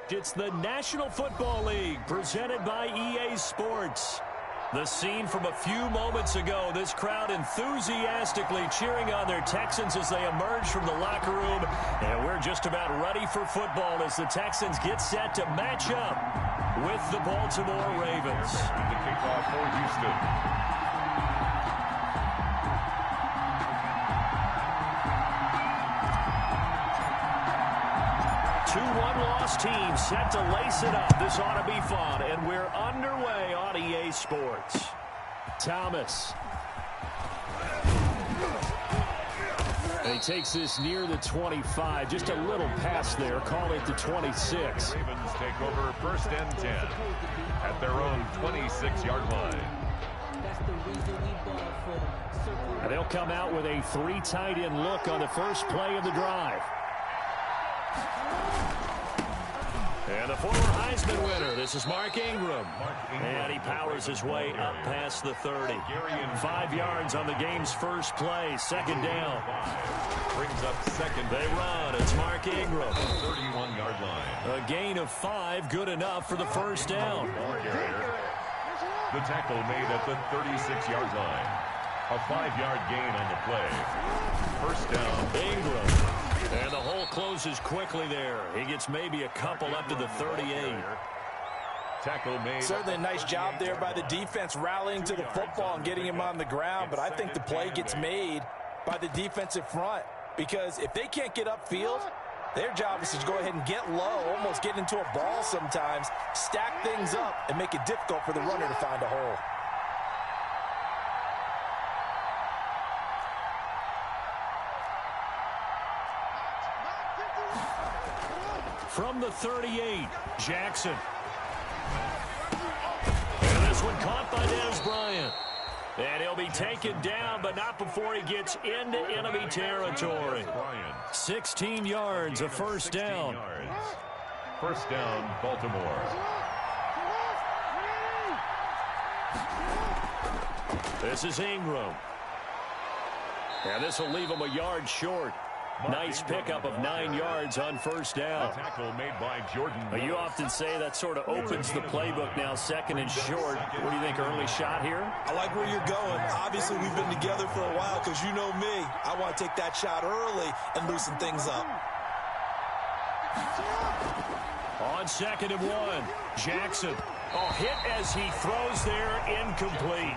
It's the National Football League presented by EA Sports. The scene from a few moments ago, this crowd enthusiastically cheering on their Texans as they emerge from the locker room. And we're just about ready for football as the Texans get set to match up with the Baltimore Ravens. The kickoff for Houston. 2-1 loss team set to lace it up. This ought to be fun, and we're underway on EA Sports. Thomas. And he takes this near the 25. Just a little pass there. Call it the 26. Ravens take over 1st and 10 at their own 26-yard line. And they'll come out with a 3 tight end look on the first play of the drive. And the former Heisman winner, this is Mark Ingram. And he powers his way up past the 30. 5 yards on the game's first play, 2nd down. Brings up 2nd. They run, it's Mark Ingram. 31-yard line. A gain of 5, good enough for the 1st down. The tackle made at the 36-yard line. A 5-yard gain on the play. 1st down. Ingram. And the hole closes quickly there. He gets maybe a couple up to the 38. Tackle made. Certainly a nice job there by the defense rallying to the football and getting him on the ground. But I think the play gets made by the defensive front. Because if they can't get upfield, their job is to go ahead and get low, almost get into a ball sometimes, stack things up, and make it difficult for the runner to find a hole. From the 38, Jackson. And this one caught by Dez Bryant. And he'll be taken down, but not before he gets into enemy territory. 16 yards, a 1st down. 1st down, Baltimore. This is Ingram. And this will leave him a yard short. Nice pickup of 9 yards on 1st down. A tackle made by Jordan. You often say that sort of opens the playbook now, 2nd and short. What do you think, early shot here? I like where you're going. Obviously, we've been together for a while because you know me. I want to take that shot early and loosen things up. On 2nd and 1, Jackson. Oh, hit as he throws there, incomplete.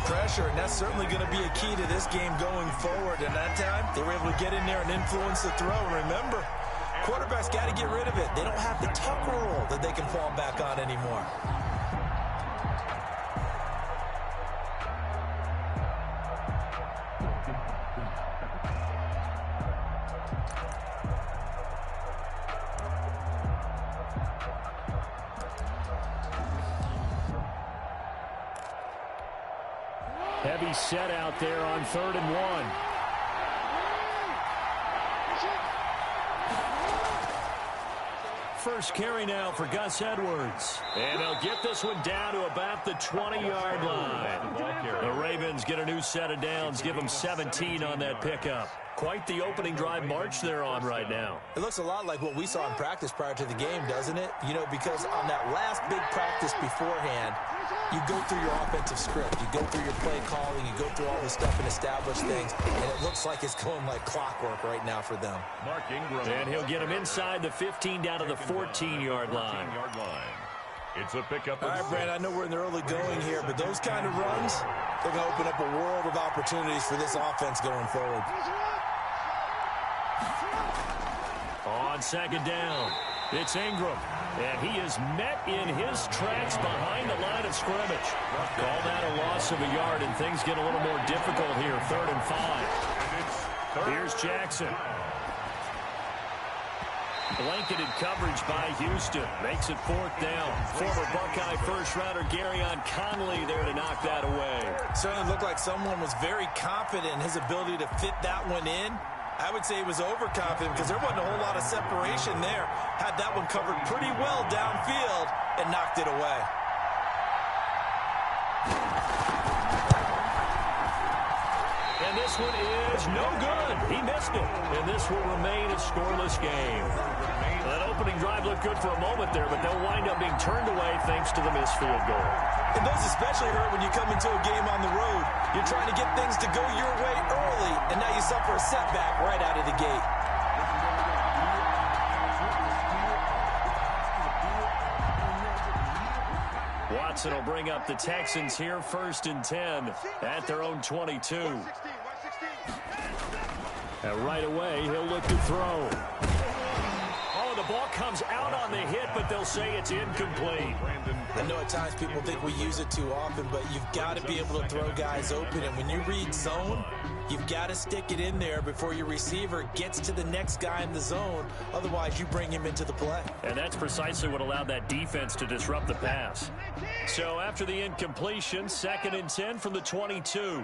Pressure, and that's certainly going to be a key to this game going forward. And that time, they were able to get in there and influence the throw. And remember, quarterbacks got to get rid of it. They don't have the tuck rule that they can fall back on anymore. Heavy set out there on 3rd and 1. First carry now for Gus Edwards. And they'll get this one down to about the 20-yard line. The Ravens get a new set of downs, give them 17 on that pickup. Quite the opening drive march they're on right now. It looks a lot like what we saw in practice prior to the game, doesn't it? You know, because on that last big practice beforehand, you go through your offensive script. You go through your play calling. You go through all this stuff and establish things. And it looks like it's going like clockwork right now for them. Mark Ingram. And he'll get him inside the 15 down to the 14-yard line. It's a pickup. All right, Brandon, I know we're in the early going here, but those kind of runs, they're going to open up a world of opportunities for this offense going forward. On 2nd down, it's Ingram. And he is met in his tracks behind the line of scrimmage. Call that a loss of a yard, and things get a little more difficult here. 3rd and 5. Here's Jackson. Blanketed coverage by Houston. Makes it 4th down. Former Buckeye first-rounder Garyon Conley there to knock that away. Certainly looked like someone was very confident in his ability to fit that one in. I would say he was overconfident because there wasn't a whole lot of separation there. Had that one covered pretty well downfield and knocked it away. And this one is no good. He missed it. And this will remain a scoreless game. That opening drive looked good for a moment there, but they'll wind up being turned away thanks to the missed field goal. And those especially hurt when you come into a game on the road. You're trying to get things to go your way early, and now you suffer a setback right out of the gate. Watson will bring up the Texans here, 1st and 10 at their own 22. And right away, he'll look to throw. Oh, the ball comes out on the hit, but they'll say it's incomplete. I know at times people think we use it too often, but you've got to be able to throw guys open. And when you read zone, you've got to stick it in there before your receiver gets to the next guy in the zone. Otherwise, you bring him into the play. And that's precisely what allowed that defense to disrupt the pass. So after the incompletion, 2nd and 10 from the 22.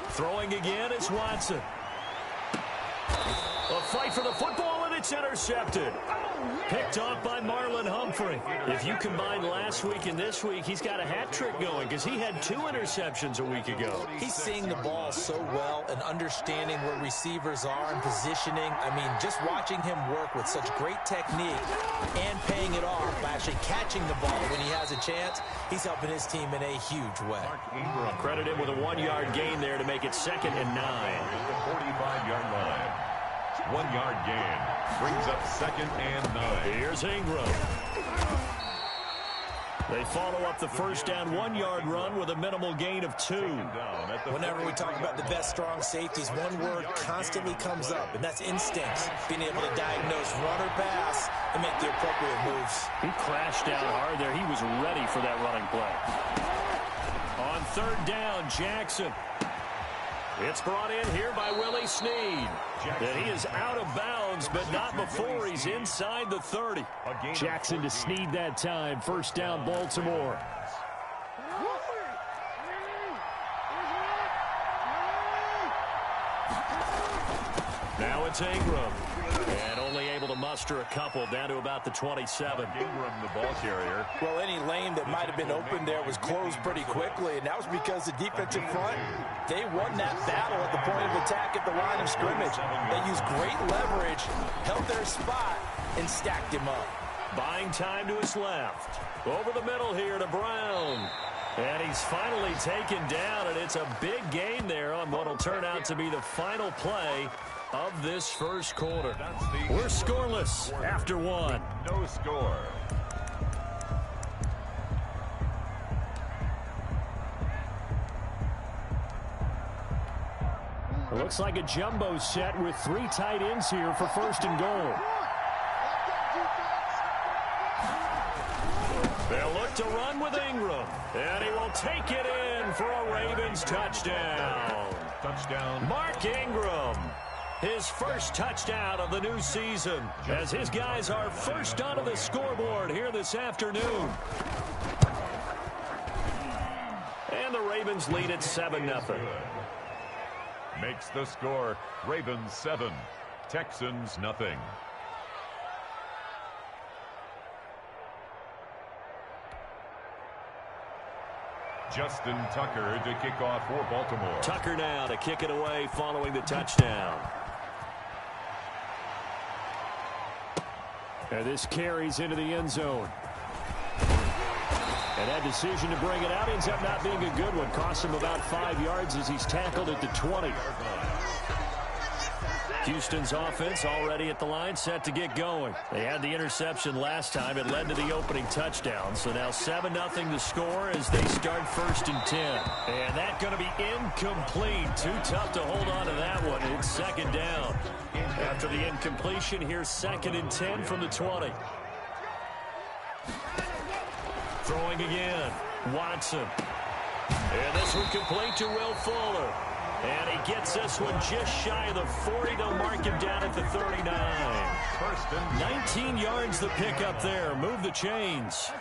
Throwing again is Watson. A fight for the football, and it's intercepted. Picked off by Marlon Humphrey. If you combine last week and this week, he's got a hat trick going because he had 2 interceptions a week ago. He's seeing the ball so well and understanding where receivers are and positioning. I mean, just watching him work with such great technique and paying it off by actually catching the ball when he has a chance, he's helping his team in a huge way. Credit him with a 1-yard gain there to make it 2nd and 9. The 45-yard line. 1-yard gain brings up 2nd and 9. Here's Ingram. They follow up the first down 1-yard run with a minimal gain of 2. Whenever we talk about the best strong safeties, one word constantly comes up, and that's instincts. Being able to diagnose run or pass and make the appropriate moves. He crashed down hard there. He was ready for that running play. On 3rd down, Jackson. It's brought in here by Willie Snead. And he is out of bounds, but not before he's inside the 30. Jackson to Snead that time. 1st down, Baltimore. Now it's Ingram. And only able to muster a couple down to about the 27. Ingram, the ball carrier. Well, any lane that might have been open there was closed pretty quickly, and that was because the defensive front, they won that battle at the point of attack at the line of scrimmage. They used great leverage, held their spot, and stacked him up. Buying time to his left. Over the middle here to Brown. And he's finally taken down, and it's a big gain there on what will turn out to be the final play of this first quarter. We're scoreless after 1. No score. It looks like a jumbo set with 3 tight ends here for 1st and goal. They'll look to run with Ingram, and he will take it in for a Ravens touchdown. Touchdown. Mark Ingram, his first touchdown of the new season, as his guys are first onto the scoreboard here this afternoon. And the Ravens lead at 7-0. Makes the score Ravens 7, Texans nothing. Justin Tucker to kick off for Baltimore. Tucker now to kick it away following the touchdown. And this carries into the end zone. And that decision to bring it out ends up not being a good one. Costs him about 5 yards as he's tackled at the 20. Houston's offense already at the line, set to get going. They had the interception last time. It led to the opening touchdown. So now 7-0 to score as they start 1st and 10. And that's going to be incomplete. Too tough to hold on to that one. It's 2nd down. After the incompletion, here's 2nd and 10 from the 20. Throwing again, Watson. And this one complete to Will Fuller. And he gets this one just shy of the 40. They'll mark him down at the 39. 19 yards the pickup there. Move the chains.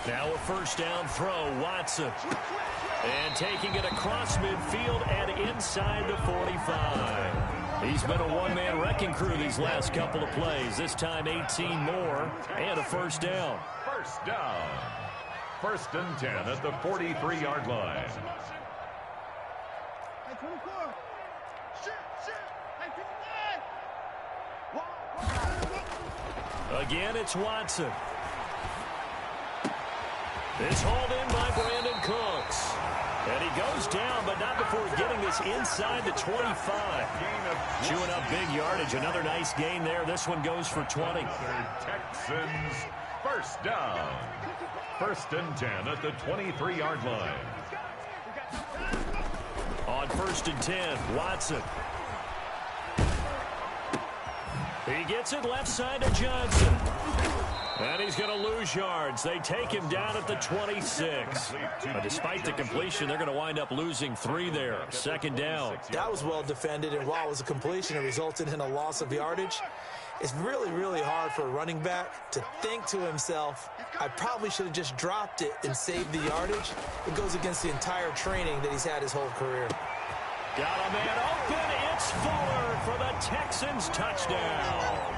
Now a 1st down throw, Watson. And taking it across midfield and inside the 45. He's been a one-man wrecking crew these last couple of plays. This time 18 more and a 1st down. 1st down. 1st and 10 at the 43-yard line. Again, it's Watson. It's hauled in by Brandon Cooks. And he goes down, but not before getting this inside the 25. Chewing up big yardage. Another nice gain there. This one goes for 20. Texans first down. 1st and 10 at the 23-yard line. On 1st and 10, Watson. He gets it left side to Johnson. And he's going to lose yards. They take him down at the 26. But despite the completion, they're going to wind up losing 3 there. 2nd down. That was well defended, and while it was a completion, it resulted in a loss of yardage. It's really, really hard for a running back to think to himself, I probably should have just dropped it and saved the yardage. It goes against the entire training that he's had his whole career. Got a man open. It's Fuller for the Texans touchdown.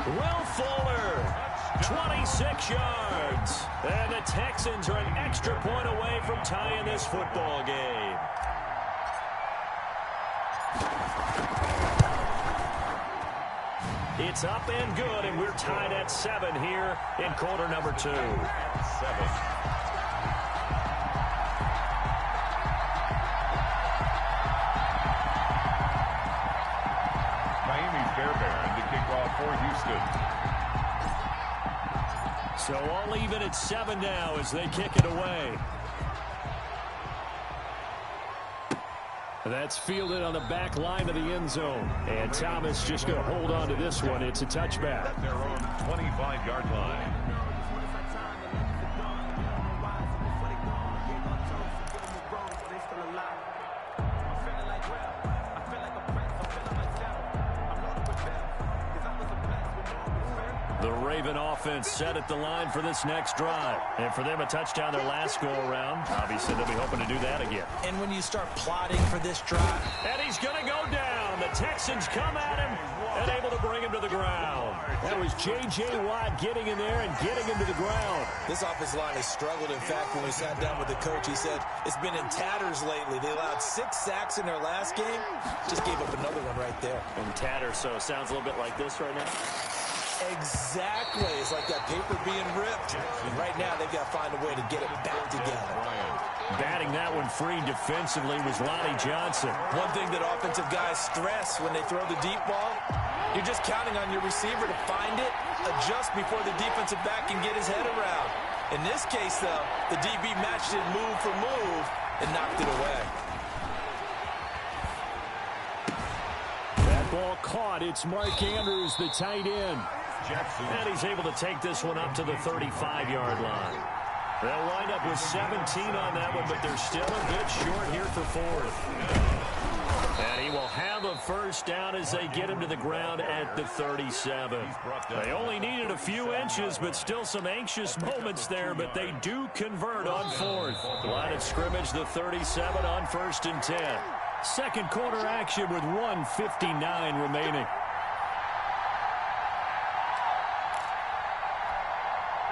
Will Fuller, 26 yards. And the Texans are an extra point away from tying this football game. It's up and good, and we're tied at 7 here in quarter number 2. 7. For Houston. So all even at 7 now as they kick it away. That's fielded on the back line of the end zone. And Thomas just going to hold on to this one. It's a touchback. At their own 25-yard line. The Raven offense set at the line for this next drive. And for them, a touchdown their last go-around. Obviously, they'll be hoping to do that again. And when you start plotting for this drive. And he's going to go down. The Texans come at him and able to bring him to the ground. That was J.J. Watt getting in there and getting him to the ground. This offensive line has struggled. In fact, when we sat down with the coach, he said it's been in tatters lately. They allowed 6 sacks in their last game. Just gave up another one right there. In tatters, so it sounds a little bit like this right now. Exactly. It's like that paper being ripped. And right now, they've got to find a way to get it back together. Batting that one free defensively was Lonnie Johnson. One thing that offensive guys stress when they throw the deep ball, you're just counting on your receiver to find it, adjust before the defensive back can get his head around. In this case, though, the DB matched it move for move and knocked it away. That ball caught. It's Mark Andrews, the tight end. And he's able to take this one up to the 35-yard line. They'll wind up with 17 on that one, but they're still a bit short here for 4th. And he will have a first down as they get him to the ground at the 37. They only needed a few inches, but still some anxious moments there, but they do convert on 4th. Line of scrimmage, the 37 on 1st and 10. Second quarter action with 1:59 remaining.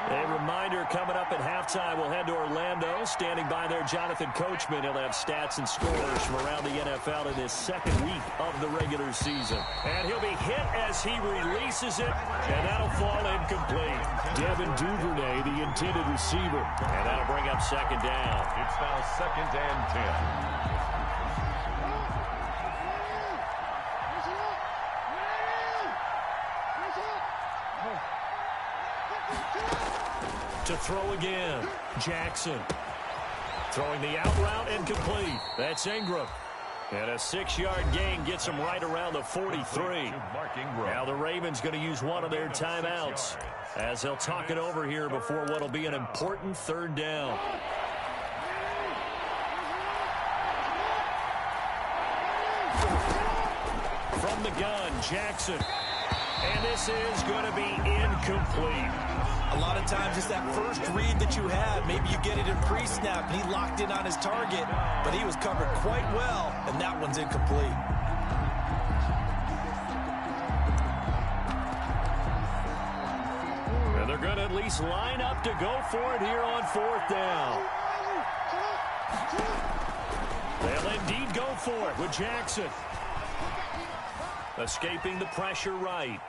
A reminder coming up at halftime, we'll head to Orlando. Standing by there, Jonathan Coachman. He'll have stats and scores from around the NFL in his 2nd week of the regular season. And he'll be hit as he releases it, and that'll fall incomplete. Devin Duvernay, the intended receiver. And that'll bring up 2nd down. It's now 2nd and 10. To throw again, Jackson. Throwing the out route incomplete. That's Ingram. And a 6-yard gain gets him right around the 43. Now the Ravens going to use one of their timeouts as they'll talk it over here before what will be an important 3rd down. From the gun, Jackson. And this is going to be incomplete. A lot of times it's that first read that you have. Maybe you get it in pre-snap, and he locked in on his target, but he was covered quite well, and that one's incomplete. And they're going to at least line up to go for it here on 4th down. They'll indeed go for it with Jackson. Escaping the pressure right.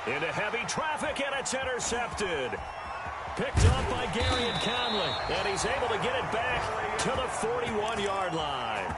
Into heavy traffic, and it's intercepted. Picked up by Gary and Conley, and he's able to get it back to the 41-yard line.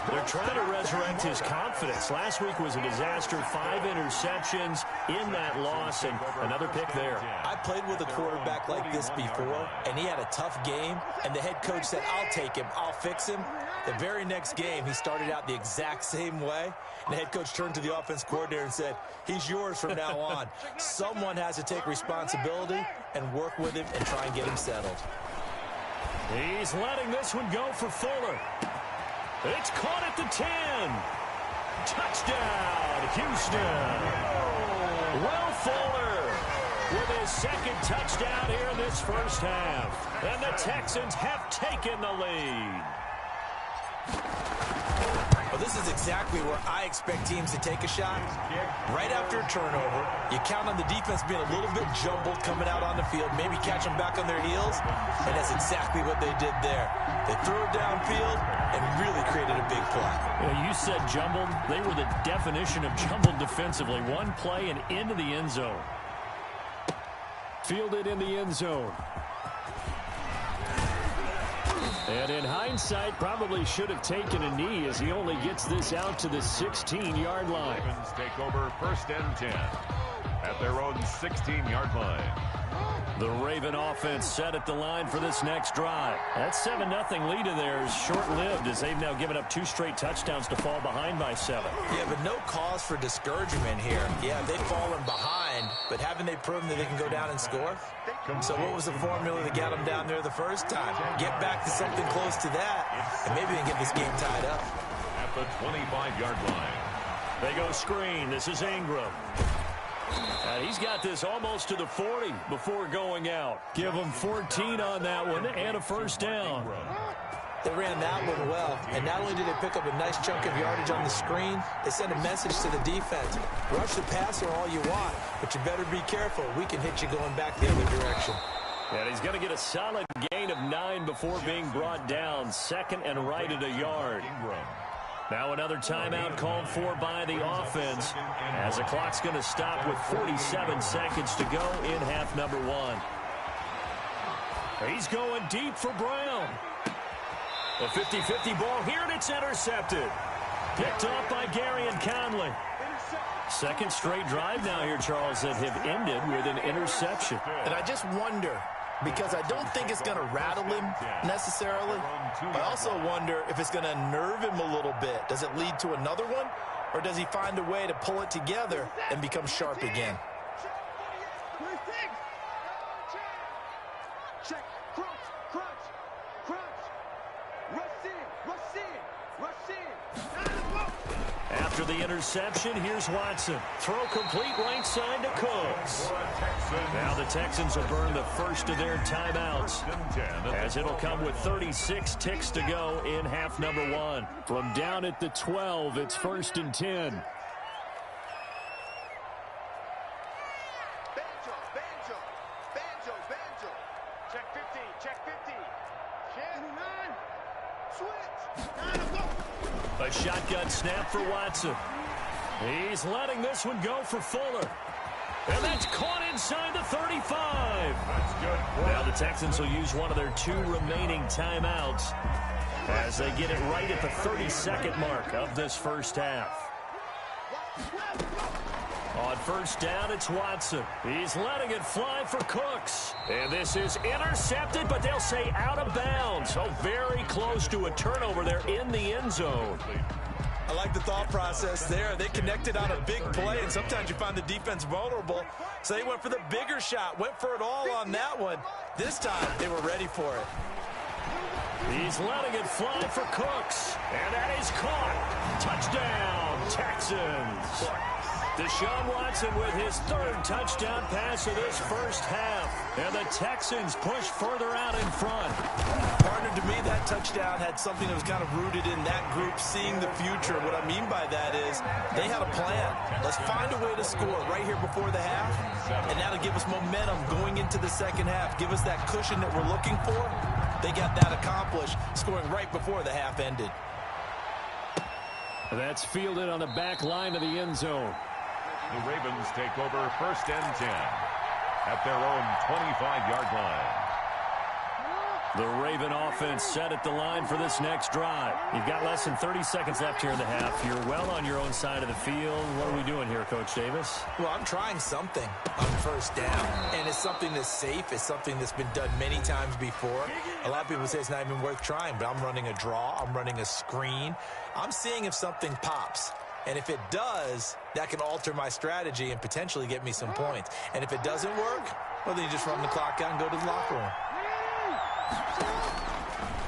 They're trying to resurrect his confidence. Last week was a disaster. 5 interceptions in that loss, and another pick there. I played with a quarterback like this before, and he had a tough game, and the head coach said, I'll take him, I'll fix him. The very next game, he started out the exact same way, and the head coach turned to the offense coordinator and said, he's yours from now on. Someone has to take responsibility and work with him and try and get him settled. He's letting this one go for Fuller. It's caught at the 10. Touchdown, Houston. Will Fuller with his second touchdown here in this first half. And the Texans have taken the lead. Well, this is exactly where I expect teams to take a shot. Right after a turnover, you count on the defense being a little bit jumbled coming out on the field, maybe catch them back on their heels, and that's exactly what they did there. They threw it downfield and really created a big play. Well, you said jumbled. They were the definition of jumbled defensively. One play and into the end zone. Fielded in the end zone. And in hindsight, probably should have taken a knee as he only gets this out to the 16-yard line. Ravens take over 1st and 10 at their own 16-yard line. The Raven offense set at the line for this next drive. That 7-0 lead of theirs short-lived as they've now given up 2 straight touchdowns to fall behind by 7. Yeah, but no cause for discouragement here. Yeah, they've fallen behind, but haven't they proven that they can go down and score? So what was the formula that got them down there the first time? Get back to something close to that, and maybe they can get this game tied up. At the 25-yard line. They go screen. This is Ingram. He's got this almost to the 40 before going out. Give him 14 on that one and a first down. They ran that one well, and not only did they pick up a nice chunk of yardage on the screen, they sent a message to the defense. Rush the passer all you want, but you better be careful. We can hit you going back the other direction. And he's going to get a solid gain of 9 before being brought down. 2nd and right at a yard. Now another timeout called for by the offense as the clock's going to stop with 47 seconds to go in half number 1. He's going deep for Brown. A 50-50 ball here, and it's intercepted. Picked up by Gary and Conley. Second straight drive now here, Charles, that have ended with an interception. And I just wonder, because I don't think it's going to rattle him necessarily. I also wonder if it's going to nerve him a little bit. Does it lead to another one, or does he find a way to pull it together and become sharp again? After the interception, here's Watson. Throw complete right side to Cooks. Now the Texans will burn the first of their timeouts as it'll come with 36 ticks to go in half number 1. From down at the 12, it's 1st and 10. A shotgun snap for Watson. He's letting this one go for Fuller. And that's caught inside the 35. That's good. Now the Texans will use one of their 2 remaining timeouts as they get it right at the 32nd mark of this first half. On first down, it's Watson. He's letting it fly for Cooks. And this is intercepted, but they'll say out of bounds. So very close to a turnover there in the end zone. I like the thought process there. They connected on a big play, and sometimes you find the defense vulnerable. So they went for the bigger shot, went for it all on that one. This time, they were ready for it. He's letting it fly for Cooks. And that is caught. Touchdown, Texans. Deshaun Watson with his 3rd touchdown pass of this first half. And the Texans push further out in front. Partner, to me, that touchdown had something that was kind of rooted in that group seeing the future. What I mean by that is they had a plan. Let's find a way to score right here before the half. And that'll give us momentum going into the second half. Give us that cushion that we're looking for. they got that accomplished, scoring right before the half ended. That's fielded on the back line of the end zone. The Ravens take over 1st and 10 at their own 25-yard line. The Raven offense set at the line for this next drive. You've got less than 30 seconds left here in the half. You're well on your own side of the field. What are we doing here, Coach Davis? Well, I'm trying something on 1st down, and it's something that's safe. It's something that's been done many times before. A lot of people say it's not even worth trying, but I'm running a draw. I'm running a screen. I'm seeing if something pops. And if it does, that can alter my strategy and potentially get me some points. And if it doesn't work, well, then you just run the clock out and go to the locker room.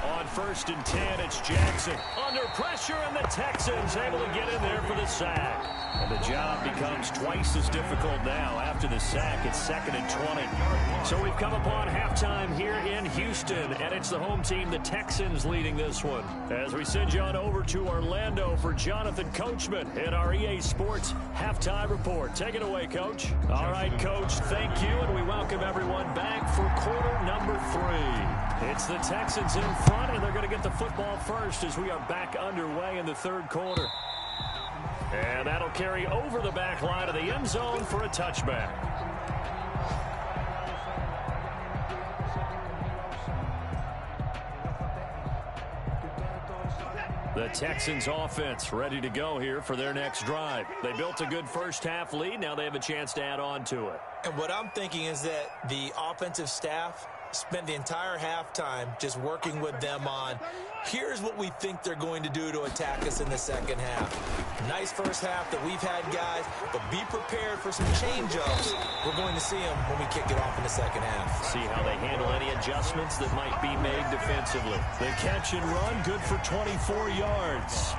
On 1st and 10, it's Jackson. Under pressure, and the Texans able to get in there for the sack. And the job becomes twice as difficult now after the sack. It's 2nd and 20. So we've come upon halftime here in Houston, and it's the home team, the Texans, leading this one. As we send you on over to Orlando for Jonathan Coachman in our EA Sports Halftime Report. Take it away, Coach. All right, Coach, thank you, and we welcome everyone back for quarter number 3. It's the Texans in front, and they're going to get the football first as we are back underway in the 3rd quarter. And that'll carry over the back line of the end zone for a touchback. The Texans offense ready to go here for their next drive. They built a good first half lead. Now they have a chance to add on to it. And what I'm thinking is that the offensive staff spent the entire halftime just working with them on, here's what we think they're going to do to attack us in the second half. Nice first half that we've had, guys, but be prepared for some change-ups. We're going to see them when we kick it off in the second half. See how they handle any adjustments that might be made defensively. The catch and run, good for 24 yards.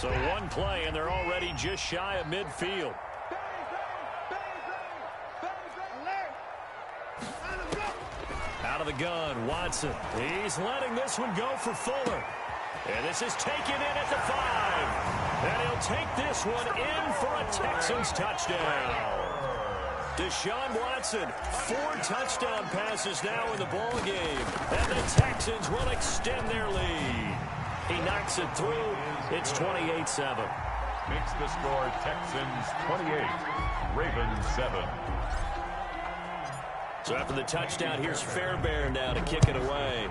So one play, and they're already just shy of midfield. Out of the gun, Watson. He's letting this one go for Fuller. And this is taken in at the 5. And he'll take this one in for a Texans touchdown. Deshaun Watson, 4 touchdown passes now in the ball game. And the Texans will extend their lead. He knocks it through. It's 28-7. Makes the score Texans 28, Ravens 7. So after the touchdown, here's Fairbairn now to kick it away.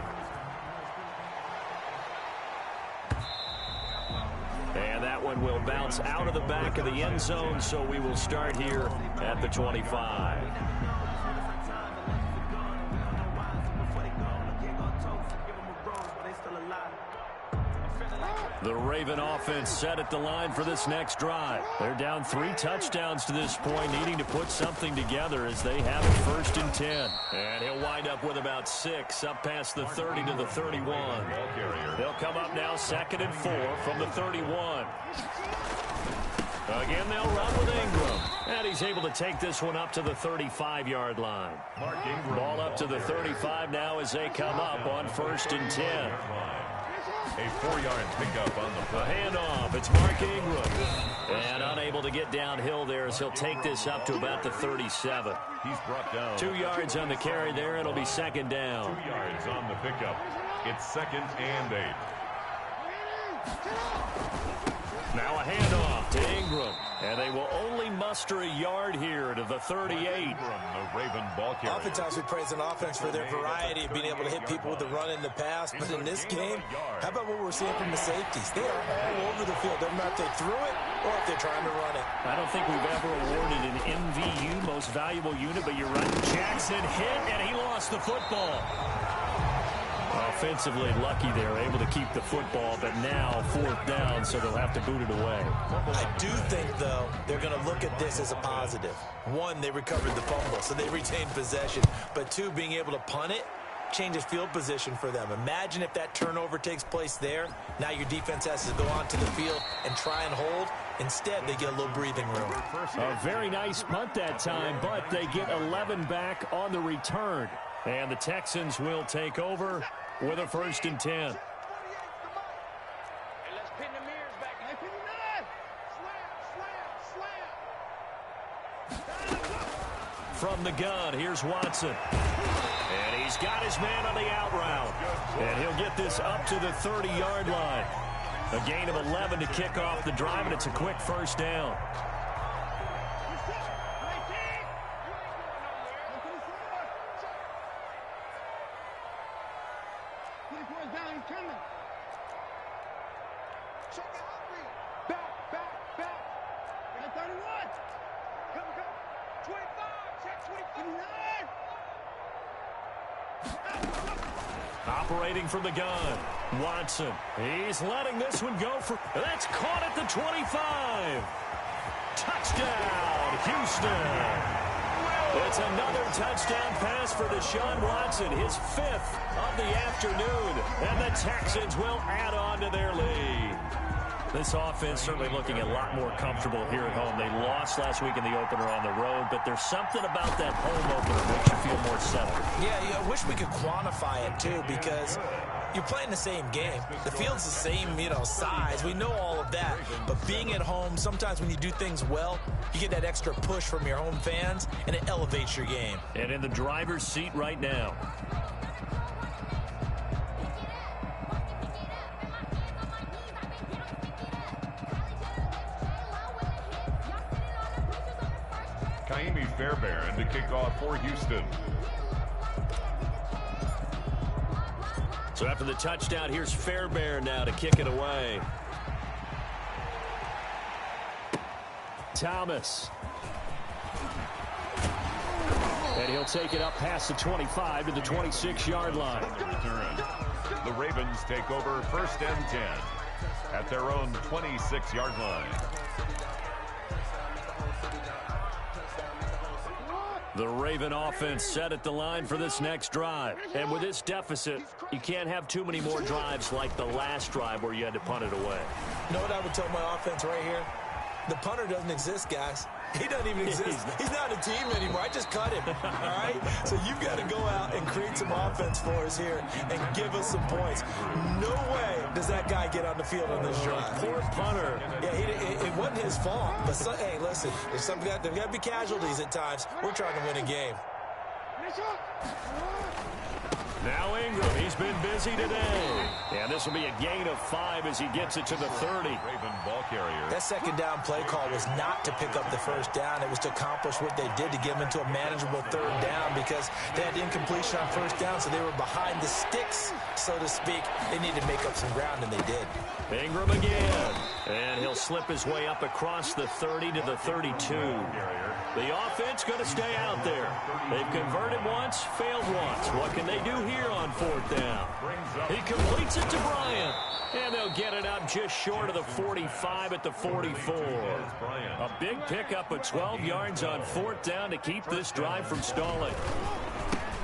And that one will bounce out of the back of the end zone, so we will start here at the 25. The Raven offense set at the line for this next drive. They're down 3 touchdowns to this point, needing to put something together as they have it 1st and 10. And he'll wind up with about 6 up past the 30 to the 31. They'll come up now 2nd and 4 from the 31. Again, they'll run with Ingram. And he's able to take this one up to the 35-yard line. Ball up to the 35 now as they come up on 1st and 10. A 4-yard pickup on the play. A handoff. It's Mark Ingram. And unable to get downhill there as he'll take this up to about the 37. He's brought down. 2 yards on the carry there. It'll be 2nd down. 2 yards on the pickup. It's 2nd and 8. Now a handoff to Ingram. And they will only muster a yard here to the 38. The Raven ball carrier. Oftentimes we praise an offense for their variety of being able to hit people with the run in the pass. But in this game, how about what we're seeing from the safeties? They are all over the field. Doesn't matter if they threw it or if they're trying to run it. I don't think we've ever awarded an MVU, most valuable unit, but you're right. Jackson hit, and he lost the football. Offensively lucky they're able to keep the football, but now 4th down, so they'll have to boot it away. I do think, though, they're going to look at this as a positive. 1, they recovered the fumble, so they retained possession. But 2, being able to punt it changes field position for them. Imagine if that turnover takes place there. Now your defense has to go onto the field and try and hold. Instead, they get a little breathing room. A very nice punt that time, but they get 11 back on the return. And the Texans will take over with a 1st and 10. From the gun, here's Watson. And He's got his man on the out route. And he'll get this up to the 30-yard line. A gain of 11 to kick off the drive, and it's a quick first down. Operating from the gun, Watson. He's letting this one go for... That's caught at the 25. Touchdown, Houston. It's another touchdown pass for Deshaun Watson, his 5th of the afternoon. And the Texans will add on to their lead. This offense certainly looking a lot more comfortable here at home. They lost last week in the opener on the road, but there's something about that home opener that makes you feel more settled. Yeah, I wish we could quantify it, too, because you're playing the same game. The field's the same, size. We know all of that. But being at home, sometimes when you do things well, you get that extra push from your home fans, and it elevates your game. And in the driver's seat right now. Fairbairn to kick off for Houston. So after the touchdown, here's Fairbairn now to kick it away. Thomas. And he'll take it up past the 25 to the 26-yard line. The Ravens take over 1st and 10 at their own 26-yard line. The Raven offense set at the line for this next drive. And with this deficit, you can't have too many more drives like the last drive where you had to punt it away. You know what I would tell my offense right here? The punter doesn't exist, guys. He doesn't even exist. He's not a team anymore. I just cut him, all right? So you've got to go out and create some offense for us here and give us some points. No way does that guy get on the field on this drive. Poor punter. Yeah, it wasn't his fault. But, hey, listen, there's got to be casualties at times. We're trying to win a game. Now Ingram, he's been busy today. And this will be a gain of 5 as he gets it to the 30. Raven ball carrier. That second down play call was not to pick up the first down. It was to accomplish what they did to get them into a manageable 3rd down because they had incompletion on 1st down, so they were behind the sticks, so to speak. They needed to make up some ground, and they did. Ingram again. And he'll slip his way up across the 30 to the 32. The offense going to stay out there. They've converted once, failed once. What can they do here on 4th down? He completes it to Bryant. And they'll get it up just short of the 45 at the 44. A big pickup of 12 yards on 4th down to keep this drive from stalling.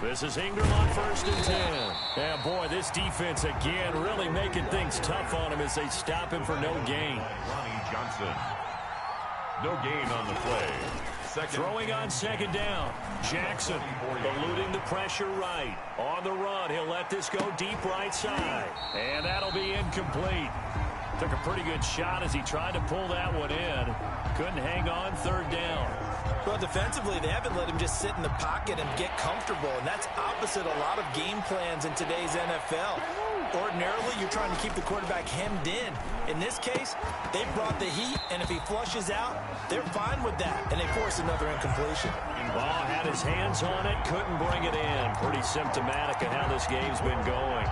This is Ingram on 1st and 10. And boy, this defense again really making things tough on him as they stop him for no gain. Ronnie Johnson. No gain on the play. Throwing on 2nd down. Jackson eluding the pressure right. On the run, he'll let this go deep right side. And that'll be incomplete. Took a pretty good shot as he tried to pull that one in. Couldn't hang on 3rd down. Well, defensively, they haven't let him just sit in the pocket and get comfortable, and that's opposite a lot of game plans in today's NFL. Ordinarily, you're trying to keep the quarterback hemmed in. In this case, they brought the heat, and if he flushes out, they're fine with that, and they force another incompletion. Ball had his hands on it, couldn't bring it in. Pretty symptomatic of how this game's been going.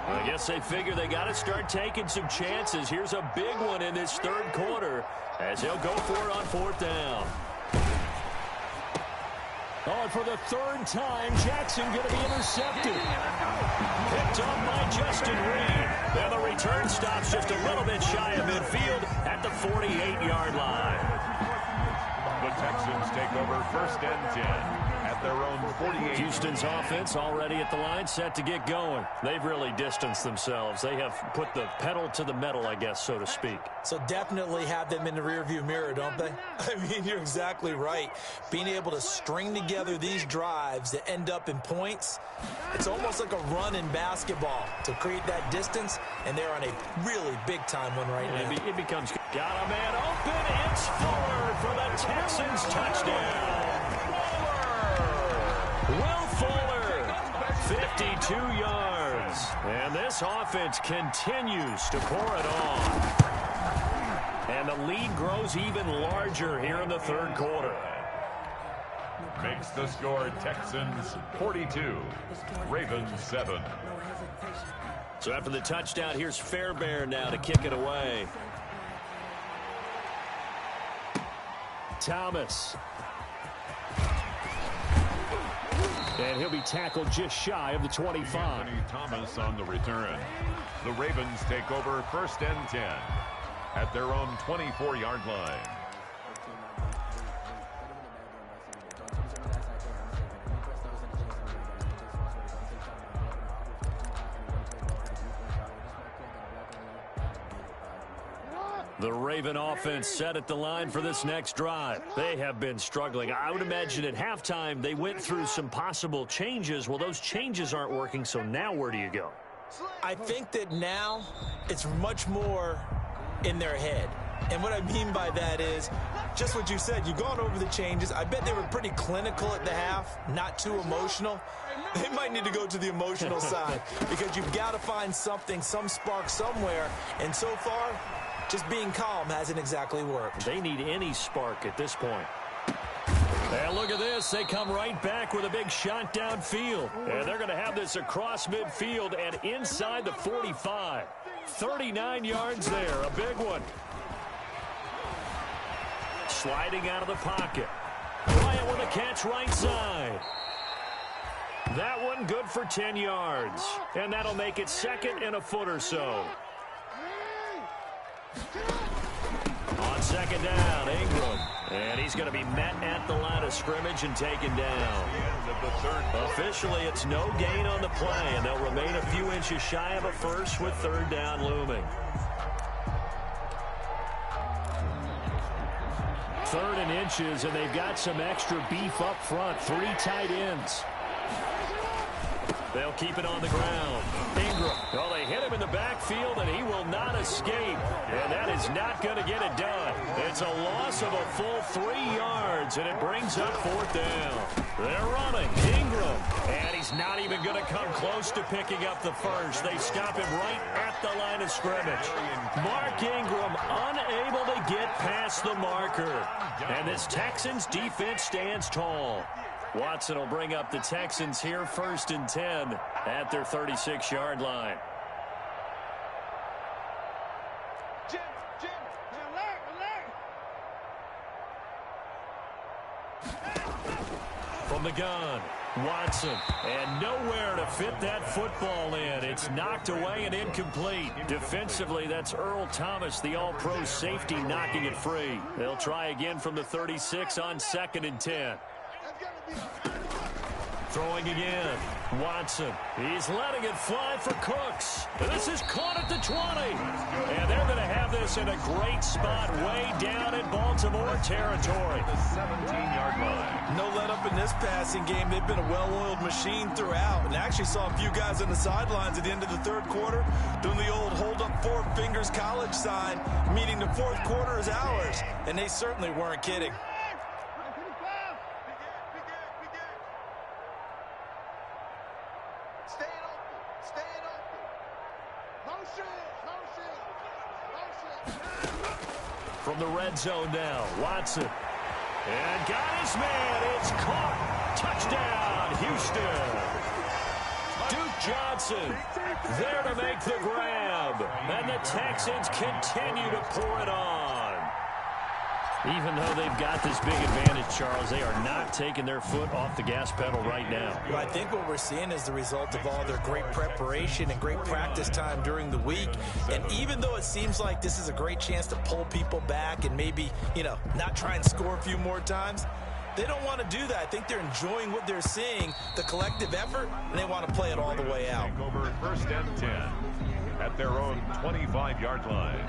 I guess they figure they got to start taking some chances. Here's a big one in this 3rd quarter as they'll go for it on 4th down. Oh, and for the 3rd time, Jackson going to be intercepted. Picked up by Justin Reed. And the return stops just a little bit shy of midfield at the 48-yard line. The Texans take over 1st and 10 at their own 48. Houston's offense already at the line, set to get going. They've really distanced themselves. They have put the pedal to the metal, I guess, so to speak. So definitely have them in the rearview mirror, don't they? I mean, you're exactly right. Being able to string together these drives that end up in points, it's almost like a run in basketball to create that distance, and they're on a really big-time one right now. It becomes, got a man open. It's Fuller for the Texans touchdown. 2 yards. And this offense continues to pour it on. And the lead grows even larger here in the third quarter. Makes the score Texans 42, Ravens 7. So after the touchdown, here's Fairbairn now to kick it away. Thomas. And he'll be tackled just shy of the 25. Thomas on the return. The Ravens take over 1st and 10 at their own 24-yard line. The Raven offense set at the line for this next drive. They have been struggling. I would imagine at halftime they went through some possible changes. Well, those changes aren't working, so now where do you go? I think that now it's much more in their head. And what I mean by that is just what you said. You've gone over the changes. I bet they were pretty clinical at the half, not too emotional. They might need to go to the emotional side because you've got to find something, some spark somewhere. And so far, just being calm hasn't exactly worked. They need any spark at this point. And look at this. They come right back with a big shot downfield. And they're going to have this across midfield and inside the 45. 39 yards there. A big one. Sliding out of the pocket. Bryant with a catch right side. That one good for 10 yards. And that'll make it 2nd and a foot or so. On 2nd down, Ingram. And he's going to be met at the line of scrimmage and taken down. Officially, it's no gain on the play, and they'll remain a few inches shy of a first with 3rd down looming. 3rd and inches, and they've got some extra beef up front. 3 tight ends. They'll keep it on the ground. Ingram. Well, they hit him in the backfield, and he will not escape. And that is not going to get it done. It's a loss of a full 3 yards, and it brings up 4th down. They're running. Ingram. And he's not even going to come close to picking up the first. They stop him right at the line of scrimmage. Mark Ingram unable to get past the marker. And this Texans defense stands tall. Watson will bring up the Texans here 1st and 10 at their 36-yard line. From the gun, Watson, and nowhere to fit that football in. It's knocked away and incomplete. Defensively, that's Earl Thomas, the all-pro safety, knocking it free. They'll try again from the 36 on 2nd and 10. Throwing again. Watson. He's letting it fly for Cooks. And this is caught at the 20. And they're going to have this in a great spot way down in Baltimore territory. The 17-yard line. No let up in this passing game. They've been a well-oiled machine throughout. And actually saw a few guys on the sidelines at the end of the 3rd quarter doing the old hold up 4 fingers college sign, meaning the 4th quarter is ours. And they certainly weren't kidding. From the red zone now, Watson. And got his man. It's caught. Touchdown, Houston. Duke Johnson there to make the grab. And the Texans continue to pour it on. Even though they've got this big advantage, Charles, they are not taking their foot off the gas pedal right now. Well, I think what we're seeing is the result of all their great preparation and great practice time during the week. And even though it seems like this is a great chance to pull people back and maybe, not try and score a few more times, they don't want to do that. I think they're enjoying what they're seeing, the collective effort, and they want to play it all the way out. Over 1st and 10 at their own 25-yard line.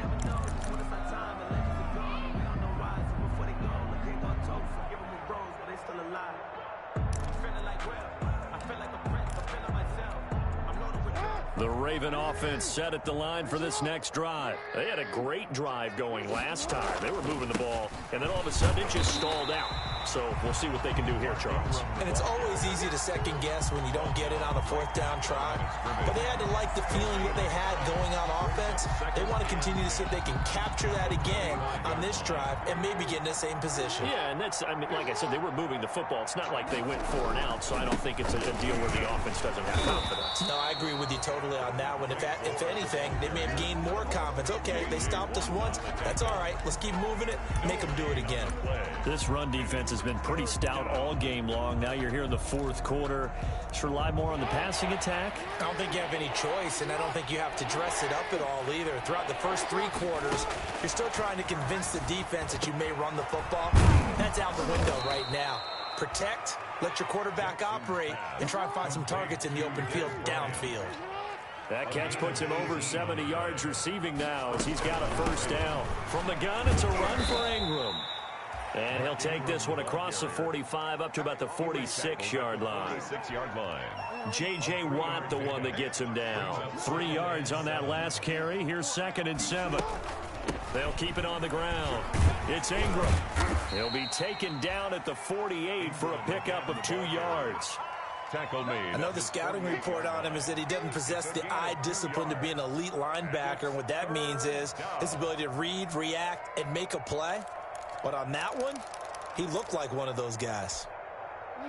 The Raven offense set at the line for this next drive. They had a great drive going last time. They were moving the ball, and then all of a sudden it just stalled out. So we'll see what they can do here, Charles. And it's always easy to second guess when you don't get it on a fourth down try. But they had to like the feeling that they had going on offense. They want to continue to see if they can capture that again on this drive and maybe get in the same position. Yeah, and that's, I mean, like I said, they were moving the football. It's not like they went 4 and out, so I don't think it's a deal where the offense doesn't have confidence. No, I agree with you totally on that one. If anything, they may have gained more confidence. Okay, they stopped us once. That's all right. Let's keep moving it. Make them do it again. This run defense has been pretty stout all game long. Now you're here in the fourth quarter. Just rely more on the passing attack. I don't think you have any choice, and I don't think you have to dress it up at all either. Throughout the first 3 quarters, you're still trying to convince the defense that you may run the football. That's out the window right now. Protect, let your quarterback operate, and try and find some targets in the open field downfield. That catch puts him over 70 yards receiving now as he's got a first down. From the gun, it's a run for Ingram. And he'll take this one across the 45 up to about the 46-yard line. J.J. Watt, the one that gets him down. 3 yards on that last carry. Here's 2nd and 7. They'll keep it on the ground. It's Ingram. He'll be taken down at the 48 for a pickup of 2 yards. Tackle made. I know the scouting report on him is that he doesn't possess the eye discipline to be an elite linebacker. And what that means is his ability to read, react, and make a play. But on that one, he looked like one of those guys.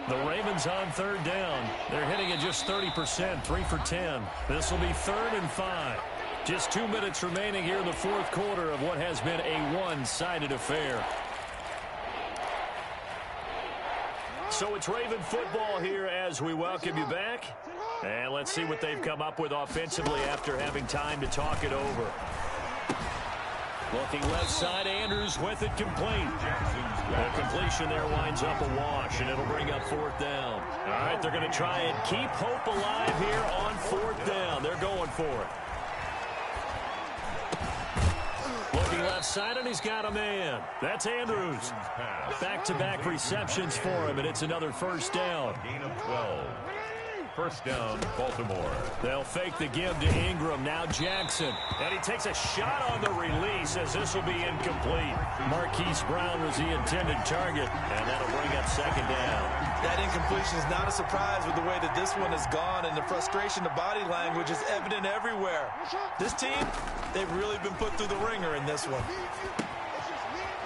The Ravens on 3rd down. They're hitting at just 30%, 3 for 10. This will be 3rd and 5. Just 2 minutes remaining here in the fourth quarter of what has been a one-sided affair. So it's Raven football here as we welcome you back. And let's see what they've come up with offensively after having time to talk it over. Looking left side, Andrews with it complete. The completion there winds up a wash, and it'll bring up 4th down. All right, they're going to try and keep hope alive here on 4th down. They're going for it. Looking left side, and he's got a man. That's Andrews. Back-to-back receptions for him, and it's another first down. Gain of 12. First down, Baltimore. They'll fake the give to Ingram. Now Jackson. And he takes a shot on the release as this will be incomplete. Marquise Brown was the intended target, and that'll bring up 2nd down. That incompletion is not a surprise with the way that this one has gone, and the frustration of body language is evident everywhere. This team, they've really been put through the ringer in this one.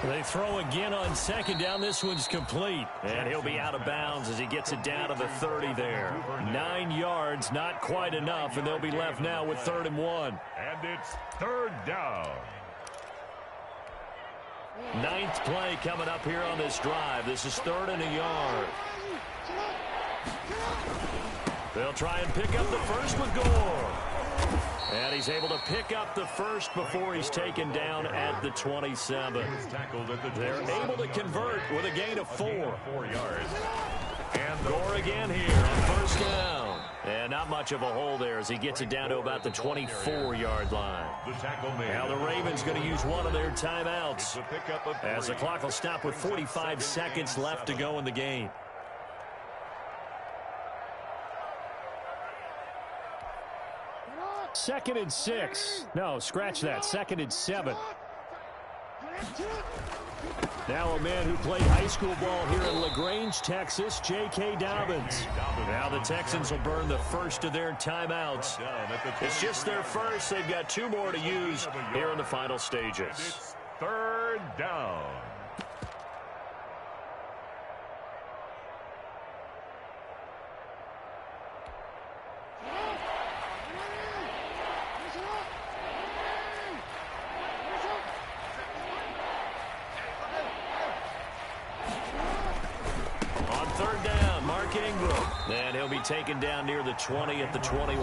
They throw again on 2nd down. This one's complete. And he'll be out of bounds as he gets it down to the 30 there. 9 yards, not quite enough, and they'll be left now with 3rd and 1. And it's 3rd down. 9th play coming up here on this drive. This is 3rd and a yard. They'll try and pick up the first with Gore. And he's able to pick up the first before he's taken down at the 27. They're able to convert with a gain of 4. 4 yards. And Gore again here on first down. And not much of a hole there as he gets it down to about the 24-yard line. Now the Ravens going to use one of their timeouts as the clock will stop with 45 seconds left to go in the game. Second and 6. No, scratch that. 2nd and 7. Now a man who played high school ball here in LaGrange, Texas, J.K. Dobbins. Now the Texans will burn the first of their timeouts. It's just their first. They've got 2 more to use here in the final stages. It's 3rd down. And he'll be taken down near the 20 at the 21.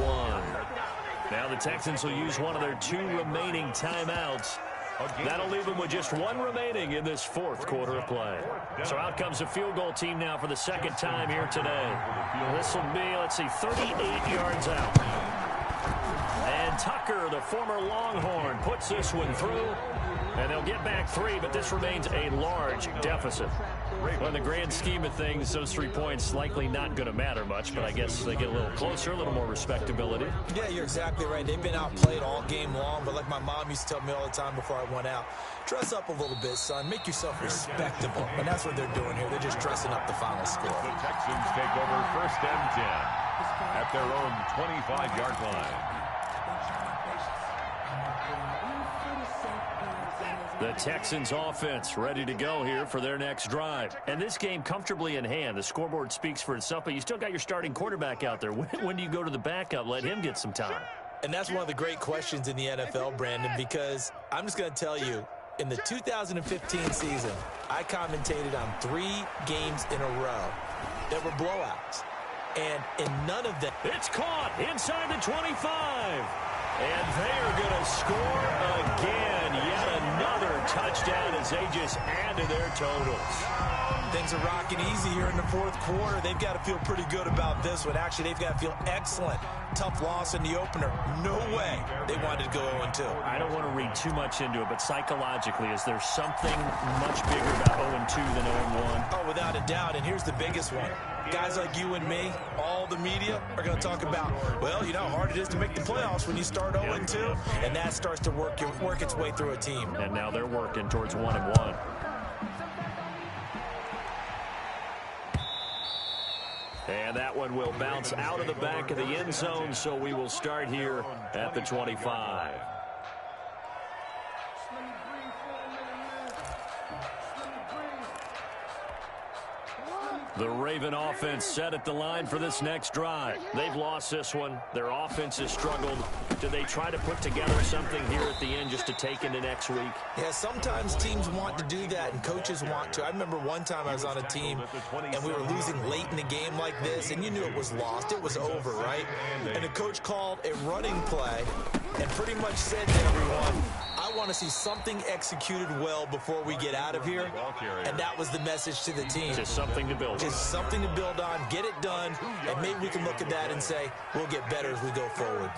Now the Texans will use one of their 2 remaining timeouts. That'll leave them with just 1 remaining in this fourth quarter of play. So out comes the field goal team now for the second time here today. This will be, let's see, 38 yards out. And Tucker, the former Longhorn, puts this one through. And they'll get back 3, but this remains a large deficit. Well, in the grand scheme of things, those 3 points likely not going to matter much, but I guess they get a little closer, a little more respectability. Yeah, you're exactly right. They've been outplayed all game long, but like my mom used to tell me all the time before I went out, dress up a little bit, son. Make yourself respectable. And that's what they're doing here. They're just dressing up the final score. The Texans take over 1st and 10 at their own 25-yard line. The Texans offense ready to go here for their next drive. And this game comfortably in hand. The scoreboard speaks for itself, but you still got your starting quarterback out there. When do you go to the backup? Let him get some time. And that's one of the great questions in the NFL, Brandon, because I'm just going to tell you, in the 2015 season, I commentated on 3 games in a row that were blowouts. And in none of them... It's caught inside the 25. And they are going to score again. Yet another touchdown as they just add to their totals. Things are rocking easy here in the 4th quarter. They've got to feel pretty good about this one. Actually, they've got to feel excellent. Tough loss in the opener. No way they wanted to go 0-2. I don't want to read too much into it, but psychologically, is there something much bigger about 0-2 than 0-1? Oh, without a doubt. And here's the biggest one. Guys like you and me, all the media, are going to talk about, well, you know how hard it is to make the playoffs when you start 0-2, and that starts to work its way through a team. And now they're working towards 1-1. And that one will bounce out of the back of the end zone, so we will start here at the 25. The Raven offense set at the line for this next drive. They've lost this one. Their offense has struggled. Do they try to put together something here at the end just to take into next week? Yeah, sometimes teams want to do that, and coaches want to. I remember one time I was on a team, and we were losing late in the game like this, and you knew it was lost. It was over, right? And the coach called a running play and pretty much said to everyone, I want to see something executed well before we get out of here. And that was the message to the team. Just something to build on. Just something to build on, get it done, and maybe we can look at that and say, we'll get better as we go forward.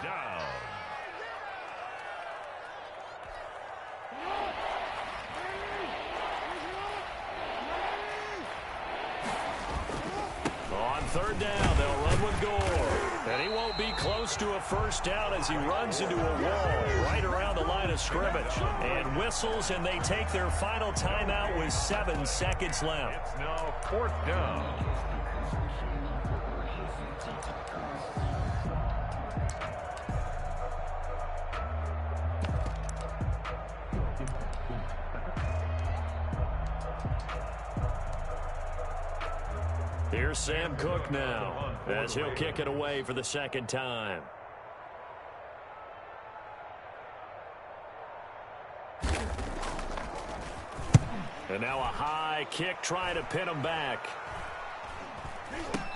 On 3rd down, they'll run with Gore. And he won't be close to a 1st down as he runs into a wall right around the line of scrimmage. And whistles, and they take their final timeout with 7 seconds left. It's now 4th down. Here's Sam Cook now as he'll kick it away for the 2nd time. And now a high kick trying to pin him back.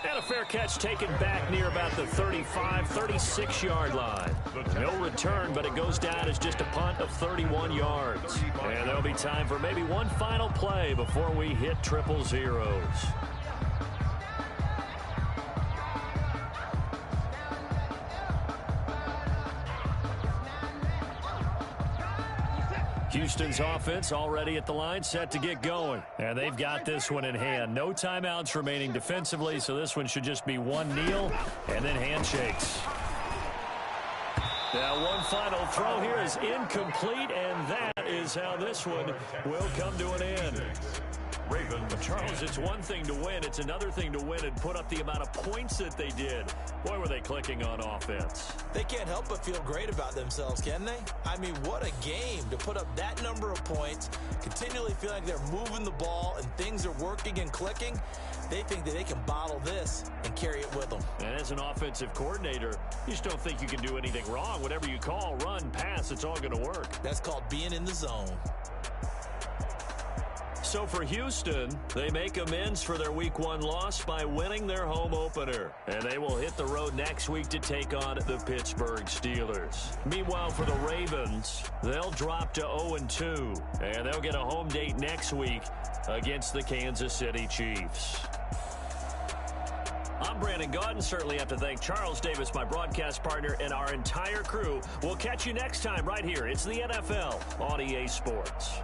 And a fair catch taken back near about the 35, 36-yard line. No return, but it goes down as just a punt of 31 yards. And there'll be time for maybe one final play before we hit triple zeros. Houston's offense already at the line, set to get going. And they've got this one in hand. No timeouts remaining defensively, so this one should just be one kneel and then handshakes. Now one final throw here is incomplete, and that is how this one will come to an end. Charles, it's one thing to win. It's another thing to win and put up the amount of points that they did. Boy, were they clicking on offense. They can't help but feel great about themselves, can they? I mean, what a game to put up that number of points, continually feel like they're moving the ball and things are working and clicking. They think that they can bottle this and carry it with them. And as an offensive coordinator, you just don't think you can do anything wrong. Whatever you call, run, pass, it's all going to work. That's called being in the zone. So for Houston, they make amends for their Week 1 loss by winning their home opener. And they will hit the road next week to take on the Pittsburgh Steelers. Meanwhile, for the Ravens, they'll drop to 0-2. And they'll get a home date next week against the Kansas City Chiefs. I'm Brandon Gaudin. Certainly have to thank Charles Davis, my broadcast partner, and our entire crew. We'll catch you next time right here. It's the NFL on EA Sports.